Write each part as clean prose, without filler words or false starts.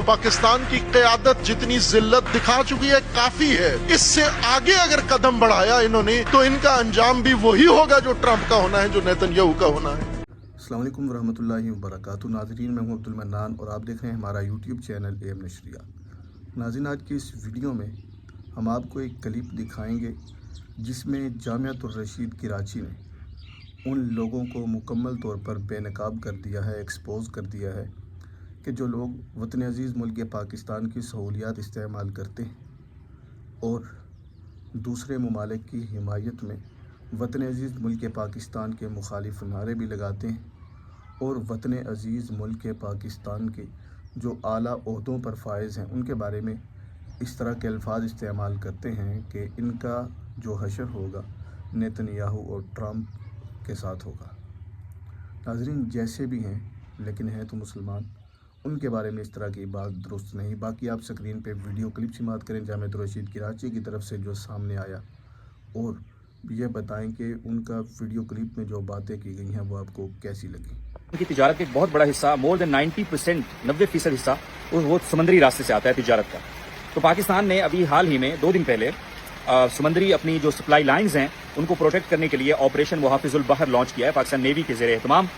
पाकिस्तान की क़यादत जितनी जिल्लत दिखा चुकी है काफी है। इससे आगे अगर कदम बढ़ाया इन्होंने तो इनका अंजाम भी वही होगा जो ट्रंप का होना है, जो नेतन्याहू का होना है। अस्सलाम वालेकुम वरहमतुल्लाहि वबरकातुहू। नाज़रीन, मैं हूं अब्दुल मन्नान और आप देख रहे हैं हमारा यूट्यूब चैनल एम नशरिया। नाज़रीन, आज की इस वीडियो में हम आपको एक क्लिप दिखाएंगे जिसमें जामियातुर रशीद कराची ने उन लोगों को मुकम्मल तौर पर बेनकाब कर दिया है, एक्सपोज कर दिया है कि जो लोग वतन अज़ीज़ मुल्क पाकिस्तान की सहूलियात इस्तेमाल करते हैं और दूसरे ममालिक की हिमायत में वतन अज़ीज़ मुल्क पाकिस्तान के मुखालिफ नारे भी लगाते हैं और वतन अज़ीज़ मुल्क पाकिस्तान के जो आला ओहदों पर फायज़ हैं उनके बारे में इस तरह के अल्फाज इस्तेमाल करते हैं कि इनका जो हशर होगा नेतन्याहू और ट्रंप के साथ होगा। नाज़रीन, जैसे भी हैं लेकिन हैं तो मुसलमान, उनके बारे में इस तरह की बात दुरुस्त नहीं। बाकी आप स्क्रीन पे वीडियो क्लिप समाअत करें जामियातुर रशीद कराची की तरफ से जो सामने आया और ये बताएं कि उनका वीडियो क्लिप में जो बातें की गई हैं वो आपको कैसी लगी। उनकी तिजारत का एक बहुत बड़ा हिस्सा, मोर देन 90%, 90% हिस्सा वो समुद्री रास्ते से आता है तिजारत का। तो पाकिस्तान ने अभी हाल ही में 2 दिन पहले समुद्री अपनी जो सप्लाई लाइंस हैं उनको प्रोटेक्ट करने के लिए ऑपरेशन मुहाफिजुल बहर लॉन्च किया है पाकिस्तान नेवी के ज़ेरे एहतमाम।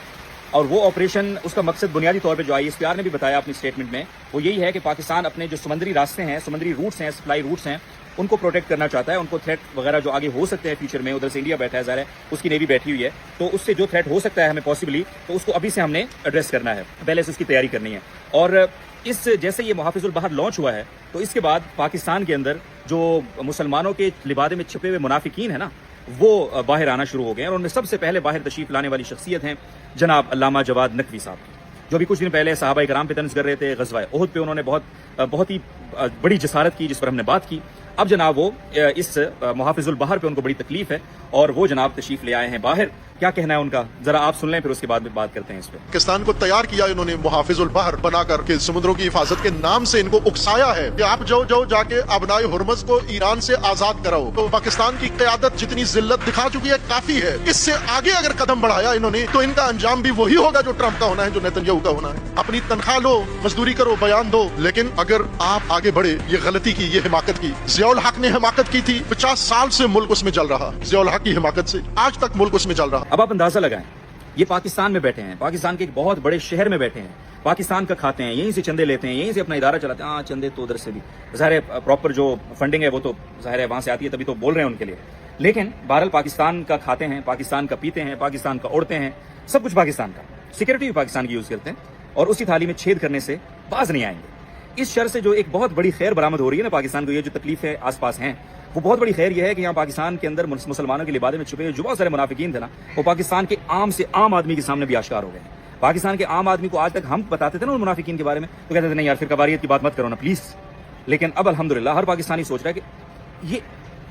और वो ऑपरेशन, उसका मकसद बुनियादी तौर पे जो ISPR ने भी बताया अपनी स्टेटमेंट में, वो यही है कि पाकिस्तान अपने जो समुद्री रास्ते हैं, समुद्री रूट्स हैं, सप्लाई रूट्स हैं, उनको प्रोटेक्ट करना चाहता है। उनको थ्रेट वगैरह जो आगे हो सकते हैं फ्यूचर में, उधर से इंडिया बैठा है, ज़ाहिर है उसकी नेवी बैठी हुई है, तो उससे जो थ्रेट हो सकता है हमें पॉसिबली, तो उसको अभी से हमने एड्रेस करना है, पहले से उसकी तैयारी करनी है। और इस जैसे ये मुहाफिजुल बहर लॉन्च हुआ है तो इसके बाद पाकिस्तान के अंदर जो मुसलमानों के लिबादे में छिपे हुए मुनाफिकीन है ना, वो बाहर आना शुरू हो गए हैं। और उनमें सबसे पहले बाहर तशरीफ लाने वाली शख्सियत हैं जनाब अल्लामा जवाद नकवी साहब की, जो भी कुछ दिन पहले सहाबा इकराम पे तंज कर रहे थे। ग़ज़वा उहद पे उन्होंने बहुत ही बड़ी जसारत की जिस पर हमने बात की। अब जनाब वो इस मुहाफिजुल बहर पे उनको बड़ी तकलीफ है और वो जनाब तशरीफ ले आए हैं बाहर। क्या कहना है उनका जरा आप सुन लें, फिर उसके बाद में बात करते हैं इस पे। पाकिस्तान को तैयार किया इन्होंने मुहाफिजुल बहर बनाकर के समुद्रों की हिफाजत के नाम से इनको उकसाया है कि आप जाओ जाके अबनाए हुर्मुज़ को ईरान से आजाद कराओ। तो पाकिस्तान की क़यादत जितनी जिल्लत दिखा चुकी है काफी है। इससे आगे अगर कदम बढ़ाया इन्होंने तो इनका अंजाम भी वही होगा जो ट्रंप का होना है, जो नेतन्याहू का होना है। अपनी तनख्वाह लो, मजदूरी करो, बयान दो, लेकिन अगर आप आगे बढ़े, ये गलती की, ये हिमाकत की। ज़ियाउल हक ने हिमाकत की थी, 50 साल से मुल्क उसमें चल रहा। ज़ियाउल हक की हिमाकत से आज तक मुल्क उसमें चल रहा। अब आप अंदाजा लगाएं, ये पाकिस्तान में बैठे हैं, पाकिस्तान के एक बहुत बड़े शहर में बैठे हैं, पाकिस्तान का खाते हैं, यहीं से चंदे लेते हैं, यहीं से अपना इदारा चलाते हैं। हाँ, चंदे तो उधर से भी ज़ाहिर है, प्रॉपर जो फंडिंग है वो तो ज़ाहिर है वहां से आती है, तभी तो बोल रहे हैं उनके लिए। लेकिन बहरहाल पाकिस्तान का खाते हैं, पाकिस्तान का पीते हैं, पाकिस्तान का उड़ते हैं, सब कुछ पाकिस्तान का, सिक्योरिटी भी पाकिस्तान की यूज करते हैं और उसी थाली में छेद करने से बाज नहीं आएंगे। इस शर से जो एक बहुत बड़ी खैर बरामद हो रही है ना पाकिस्तान को, ये जो तकलीफ है आसपास हैं, वो बहुत बड़ी खैर ये है कि यहाँ पाकिस्तान के अंदर मुसलमानों के लिबादे में छुपे जो बहुत सारे मुनाफिकीन थे ना, वो पाकिस्तान के आम से आम आदमी के सामने भी आश्कार हो गए। पाकिस्तान के आम आदमी को आज तक हम बताते थे ना उन मुनाफिकीन के बारे में, तो कहते थे नहीं यार फिर कबारियत की बात मत करो ना प्लीज। लेकिन अब अल्हम्दुलिल्लाह हर पाकिस्तानी सोच रहा है कि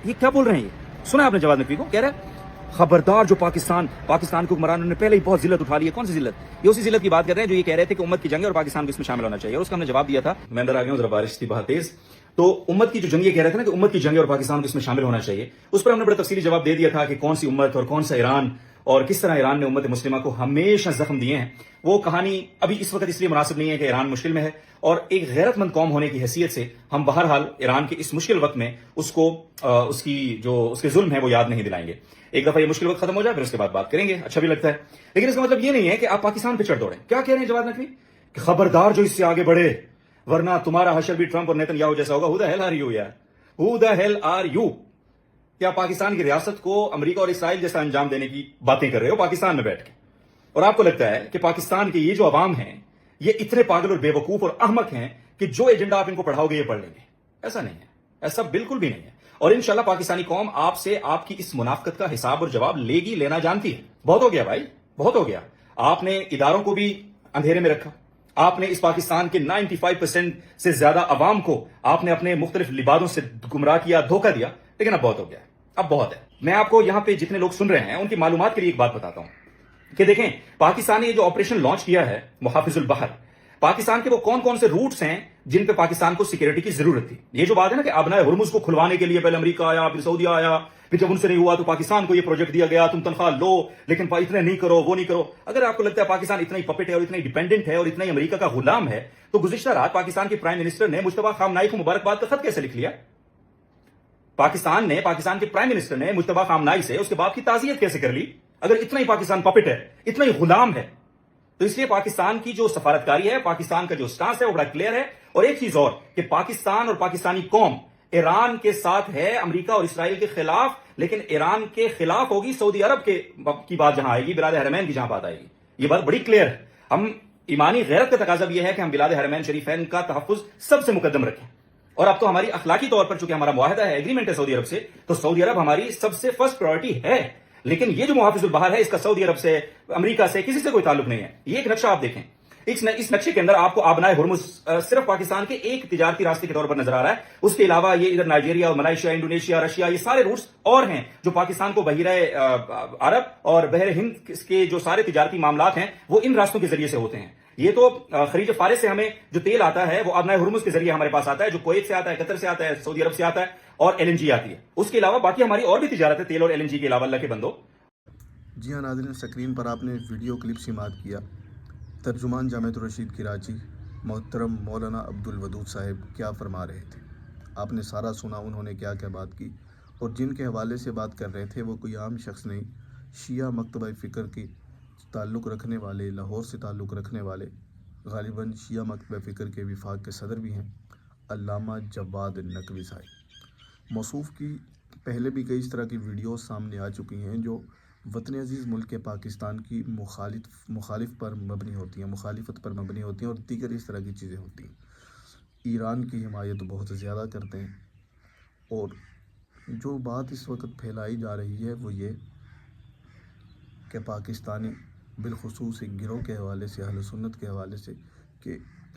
ये क्या बोल रहे हैं। ये सुना आपने जवाद नकवी को, कह रहा है खबरदार जो पाकिस्तान के हुक्मरानों ने पहले ही बहुत जिल्लत उठा ली है। कौन सी जिल्लत? ये उसी जिल्लत की बात कर रहे हैं जो ये कह रहे थे कि उम्मत की जंग है और पाकिस्तान को इसमें शामिल होना चाहिए। और उसका हमने जवाब दिया था, मैं अंदर आ गया हूं, जरा बारिश थी बहुत तेज, तो उम्मत की जो जंग ये कह रहे थे ना कि उम्मत की जंग और पाकिस्तान को इसमें शामिल होना चाहिए, उस पर हमने बड़ा तफसीली जवाब दे दिया था कि कौन सी उम्मत और कौन सा ईरान और किस तरह ईरान ने उम्मत मुस्लिमा को हमेशा जख्म दिए हैं। वो कहानी अभी इस वक्त इसलिए मुनासिब नहीं है कि ईरान मुश्किल में है और एक गैरतमंद कौम होने की हैसियत से हम बहरहाल ईरान के इस मुश्किल वक्त में उसको उसके जुल्म है वो याद नहीं दिलाएंगे। एक दफा ये मुश्किल वक्त खत्म हो जाए फिर उसके बाद बात करेंगे, अच्छा भी लगता है। लेकिन इसका मतलब ये नहीं है कि आप पाकिस्तान पे चढ़ दौड़े। क्या कह रहे हैं जवाद नकवी कि खबरदार जो इससे आगे बढ़े वरना तुम्हारा हशर भी ट्रंप और नेतन्याहू जैसा होगा। Who the hell are you यार, who the hell are you? क्या पाकिस्तान की रियासत को अमेरिका और इसराइल जैसा अंजाम देने की बातें कर रहे हो पाकिस्तान में बैठ के? और आपको लगता है कि पाकिस्तान के ये जो अवाम हैं ये इतने पागल और बेवकूफ और अहमक हैं कि जो एजेंडा आप इनको पढ़ाओगे ये पढ़ लेंगे? ऐसा नहीं है, ऐसा बिल्कुल भी नहीं है। और इंशाल्लाह पाकिस्तानी कौम आपसे आपकी इस मुनाफकत का हिसाब और जवाब लेगी, लेना जानती है। बहुत हो गया भाई, बहुत हो गया। आपने इदारों को भी अंधेरे में रखा, आपने इस पाकिस्तान के 95% से ज्यादा अवाम को आपने अपने मुख्तलिफ लिबादों से गुमराह किया, धोखा दिया। लेकिन अब बहुत हो गया, अब बहुत है। मैं आपको यहां पे जितने लोग सुन रहे हैं उनकी मालूमात के लिए एक बात बताता हूं कि देखें, पाकिस्तान ने ये जो ऑपरेशन लॉन्च किया है मुहाफिजुल बहर, पाकिस्तान के वो कौन कौन से रूट्स हैं जिन पे पाकिस्तान को सिक्योरिटी की जरूरत थी। ये जो बात है ना कि अबनाए हुर्मुज़ को खुलवाने के लिए पहले अमेरिका आया, फिर सऊदीया आया, फिर जब उनसे नहीं हुआ तो पाकिस्तान को ये प्रोजेक्ट दिया गया, तुम तनख्वाह लो लेकिन इतने नहीं करो, वो नहीं करो। अगर आपको लगता है पाकिस्तान इतना ही पपेट है और इतना ही डिपेंडेंट है और इतना ही अमेरिका का गुलाम है, तो गुज़िश्ता रात पाकिस्तान के प्राइम मिनिस्टर ने मुश्तबा खामनाई को मुबारकबाद का खत कैसे लिख लिया? पाकिस्तान के प्राइम मिनिस्टर ने मुश्तबा खामनाई से उसके बाप की ताज़ियत कैसे कर ली? अगर इतना ही पाकिस्तान पपेट है, इतना ही गुलाम है, तो इसलिए पाकिस्तान की जो सफारतकारी है, पाकिस्तान का जो स्टांस है वो बड़ा क्लियर है। और एक चीज और कि पाकिस्तान और पाकिस्तानी कौम ईरान के साथ है, अमेरिका और इसराइल के खिलाफ, लेकिन ईरान के खिलाफ होगी सऊदी अरब की बात जहां आएगी, बिलाद हरमैन की जहां बात आएगी। ये बात बड़ी क्लियर है। हम ईमानी गैरत का तकाजा भी यह है कि हम बिलाद हरमैन शरीफैन का तहफ़्फ़ुज़ सबसे मुकद्दम रखें। और अब तो हमारी अखलाकी तौर पर चूंकि हमारा मुआहदा है, एग्रीमेंट है सऊदी अरब से, तो सऊदी अरब हमारी सबसे फर्स्ट प्रायोरिटी है। लेकिन ये जो मुहाफिजुल बहर है, इसका सऊदी अरब से, अमेरिका से, किसी से कोई ताल्लुक नहीं है। ये एक नक्शा आप देखें, इस नक्शे के अंदर आपको आबनाए हुर्मुज़ सिर्फ पाकिस्तान के एक तिजारती रास्ते के तौर पर नजर आ रहा है। उसके अलावा ये इधर नाइजीरिया, मलेशिया, इंडोनेशिया, रशिया, ये सारे रूट्स और हैं जो पाकिस्तान को बहिरे अरब और बहर हिंद के जो सारे तिजारती मामलात हैं वो इन रास्तों के जरिए से होते हैं। ये तो खलीज फारिस से हमें जो तेल आता है वो आबनाए हुर्मुज़ के जरिए हमारे पास आता है, जो कुवैत से आता है, कतर से आता है, सऊदी अरब से आता है, और LNG आती है। उसके अलावा बाकी हमारी और भी तिजारत है तेल और LNG के अलावा, अल्लाह के बंदो। जी हाँ नाज़रीन, स्क्रीन पर आपने वीडियो क्लिप समाअत किया। तर्जुमान जामिअतुर रशीद कराची मोहतरम मौलाना अब्दुल वदूद साहब क्या फरमा रहे थे, आपने सारा सुना उन्होंने क्या क्या बात की। और जिनके हवाले से बात कर रहे थे वो कोई आम शख्स नहीं, शिया मकतबा फ़िक्र की ताल्लुक़ रखने वाले, लाहौर से ताल्लुक़ रखने वाले, गालिबन शिया मकतबा फ़िक्र के विफाक के सदर भी हैं, अल्लामा जवाद नकवी साहब। मौसूफ़ की पहले भी कई इस तरह की वीडियोस सामने आ चुकी हैं जो वतन अज़ीज़ मुल्क के पाकिस्तान की मुखालिफ पर मबनी होती हैं, मुखालिफत पर मबनी होती हैं और दीगर इस तरह की चीज़ें होती हैं। ईरान की हिमायत बहुत ज़्यादा करते हैं। और जो बात इस वक्त फैलाई जा रही है वो ये कि पाकिस्तानी बिलखुसूस एक गिरोह के हवाले से, अहले सुन्नत के हवाले से, कि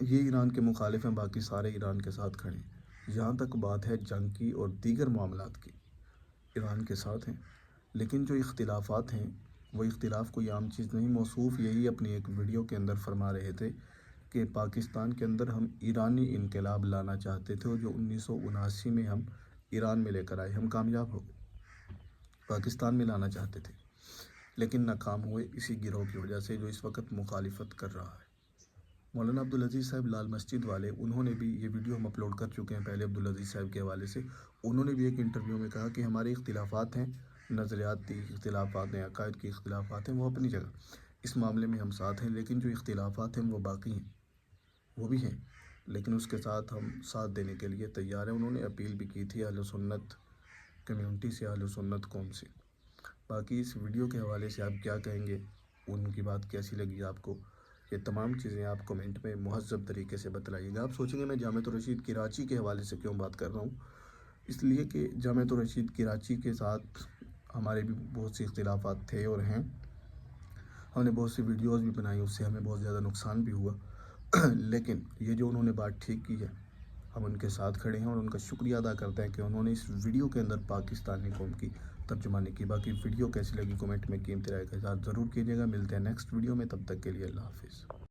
ये ईरान के मुखालिफ हैं, बाकी सारे ईरान के साथ खड़े हैं। जहाँ तक बात है जंग की और दीगर मामलात की, ईरान के साथ हैं। लेकिन जो इख्तिलाफ़ात हैं वो इख्तिलाफ़ कोई आम चीज़ नहीं। मौसूफ़ यही अपनी एक वीडियो के अंदर फरमा रहे थे कि पाकिस्तान के अंदर हम ईरानी इनकलाब लाना चाहते थे और जो 1979 में हम ईरान में लेकर आए, हम कामयाब हो गए, पाकिस्तान में लाना चाहते थे लेकिन नाकाम हुए इसी गिरोह की वजह से जो इस वक्त मुखालिफत कर रहा है। मौलाना अब्दुल अज़ीज़ साहब लाल मस्जिद वाले, उन्होंने भी ये वीडियो हम अपलोड कर चुके हैं पहले अब्दुल अज़ीज़ साहब के हवाले से। उन्होंने भी एक इंटरव्यू में कहा कि हमारे इख्तिलाफ़ात हैं, नज़रियाती इख्तिलाफ़ात हैं, अक़ायद की इख्तिलाफ़ात हैं, वो अपनी जगह, इस मामले में हम साथ हैं, लेकिन जो इख्तिलाफ़ात हैं वो बाकी हैं, वो भी हैं, लेकिन उसके साथ हम साथ देने के लिए तैयार हैं। उन्होंने अपील भी की थी अहले सुन्नत कम्यूनिटी से, अहले सुन्नत कौम से। बाकी इस वीडियो के हवाले से आप क्या कहेंगे, उनकी बात कैसी लगी आपको, ये तमाम चीज़ें आप कमेंट में मुहज़्ज़ब तरीके से बतलाइएगा। आप सोचेंगे मैं जामिअतुर रशीद कराची के हवाले से क्यों बात कर रहा हूँ, इसलिए कि जामिअतुर रशीद कराची के साथ हमारे भी बहुत से इख्तिलाफ़ात थे और हैं। हमने बहुत सी वीडियोस भी बनाई, उससे हमें बहुत ज़्यादा नुकसान भी हुआ लेकिन ये जो उन्होंने बात ठीक की है, हम उनके साथ खड़े हैं और उनका शुक्रिया अदा करते हैं कि उन्होंने इस वीडियो के अंदर पाकिस्तानी कौम की तर्जुमानी की। बाकी वीडियो कैसी लगी कमेंट में कीमती राय का इज़हार ज़रूर कीजिएगा। मिलते हैं नेक्स्ट वीडियो में, तब तक के लिए अल्लाह हाफ़िज़।